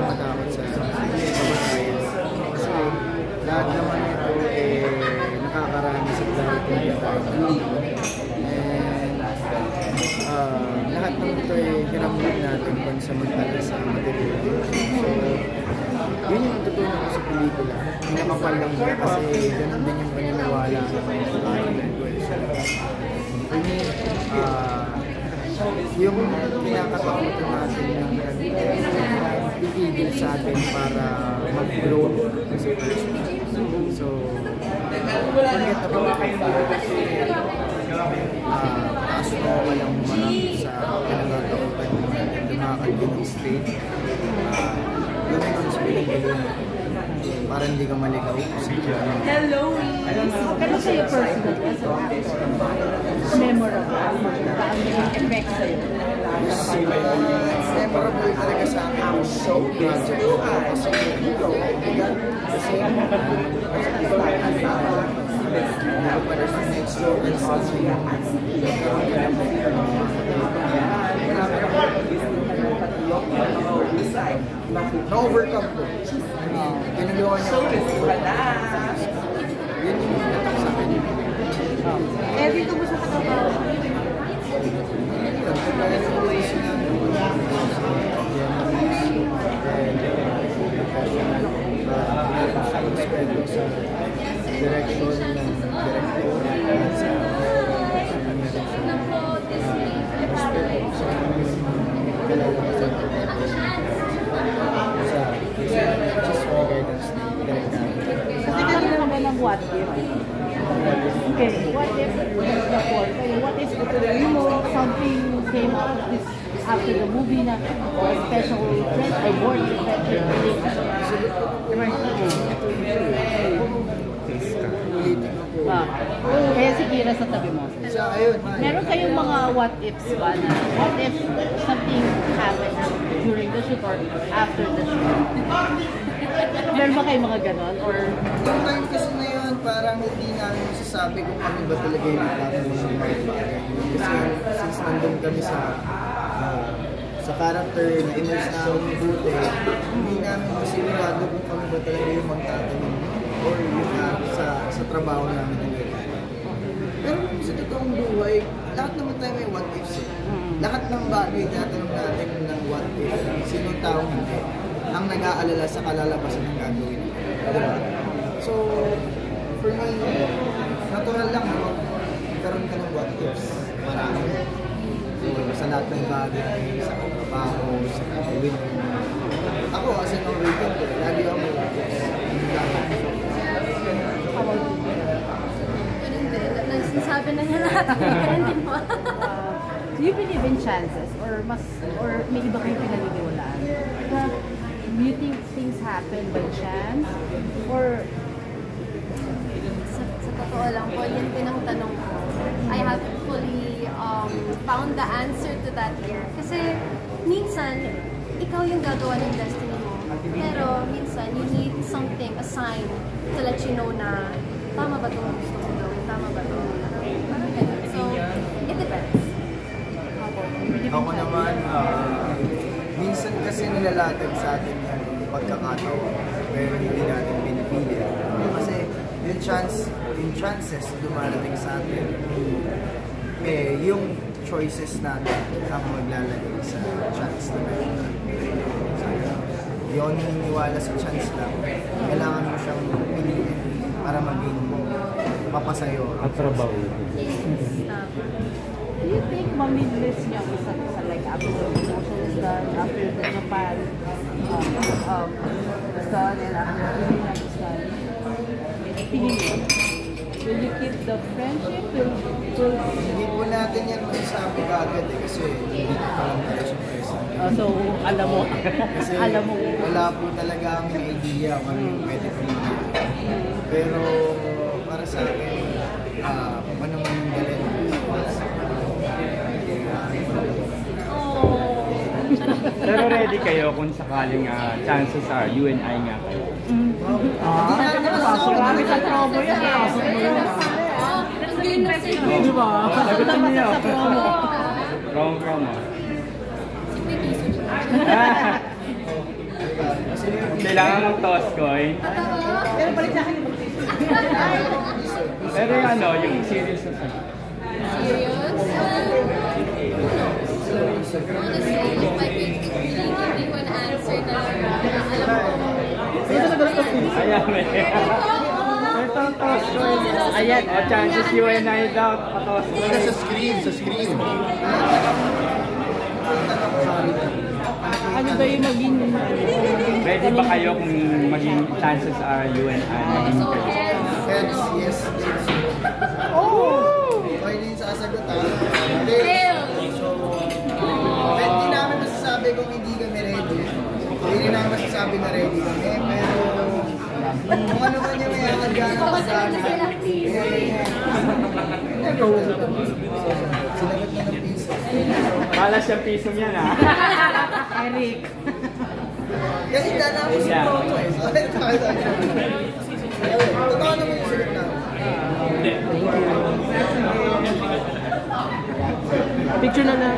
matakot sa kamatayan. Kasi lahat naman ito nakakarami sa clarity and lahat ng ito hiramdam natin pansamantala sa material. So, yun yung natutunan ko sa pelikula. Nakapal lang ba kasi ganun din yung paniniwala ng yung kinakatakutan natin yung ipigil sa atin para mag-grow as a person. So, forget about it. Taas mo walang humarap sa pinagatakutan natin lumakad din ng straight. Gawin ko sa pinagaling para hindi ka maligaw. Hello! Pero sa'yo personal as an actor, memorable ang effect sa'yo? Memorable talaga sa akin ang show project ko kasi kasi na-overcome ko. Ginagawa niya ako. Yun yung natak sa akin. Every ko mo sa katabaw? Direction ng director at sa kalalabasan ko sa guidance ng director. Ano naman ang what if? Okay, what if what if something came out of this after the movie na special award kaya si Kira sa tabi mo. Meron kayong mga what ifs ba na what if something happened during the shoot or after the shoot? Meron ba kayong mga ganon? Or yung time kasi na yun, parang hindi namin masasabi kung kami ba talaga yung nagkakaroon ng mga bagay. Kasi since nandun kami sa character na immerse namin buti, hindi namin masigurado kung kami ba talaga yung magtatanong or yung sa trabaho namin ng gano'n. Pero sa totoong buhay, lahat naman tayo may what ifs eh. Lahat ng bagay natanong natin ng what if, sinong tao hindi, ang nag-aalala sa kalalabasan ng gagawin. Diba? So, for me, natural lang na magkaroon ka ng what ifs. Marami. So, sa lahat ng bagay, sa trabaho, sa gagawin. Ako, as an origin ko, lagi ako may what ifs. Nasasabi na niya lahat. Ganun din mo. Do you believe in chances? Or may iba kayong pinaniniwalaan? Do you think things happen by chance? Or Sa totoo lang po, yun din ang tanong ko. I haven't fully found the answer to that yet. Kasi minsan, ikaw yung gagawa ng destiny mo. Pero minsan, you need something, a sign to let you know na tama ba ito ang gusto mo gawin? Tama ba ito? Parang ganun. So, it depends. Ako naman, minsan kasi nilalatag sa atin yung pagkakataon pero hindi natin pinipili. Kasi yung chances dumarating sa atin, yung choices natin ang maglalagay sa chance na meron. Hindi ako naniniwala sa chance lang. Kailangan mo siyang piliin para maging papasayo ang trabaho. do you think mamimiss niya ang isa't isa, like after the promotion is done, after the Japan is done, and after the Greenland is done? Tingin niyo, will you keep the friendship? Hindi po natin yan masasabi agad kasi hindi pa lang tayo sa present. So, alam mo. Kasi alam mo. wala po talaga ang idea kung ano yung pwede po niya. Pero para sa akin, paano man yung galing? Pero ready kayo kung sakaling chances are you and I nga kayo? Marami sa promo yan. Di ba? Sagutin niyo. Sa promo. Promo. Kailangan mong toss coin. Pero balik sa akin yung Pero yung ano, yung serious na sa... Serious? Honestly, if I could really give you an answer na alam ko, Ayan, may... Ito, toss coin. Ayan. O, chances you and I doubt, pa-toss coin. Sa screen. Ano ba yung maging... Ready ba kayo kung maging chances are you and I maging so heads, Heads, yes, yes. Oh! Okay na yung sasagot ha. Hindi. tails. Hindi namin masasabi kung hindi kami ready. Hindi namin masasabi na ready kami. Pero kung ano man yung may akagana Baka pagkana. na sila. Sinagot na ng piso. Malas yung piso niyan, ha? Eric. Kasi dala ako sa promo eh. So, totoo naman yung sagot namin. Picture na lang.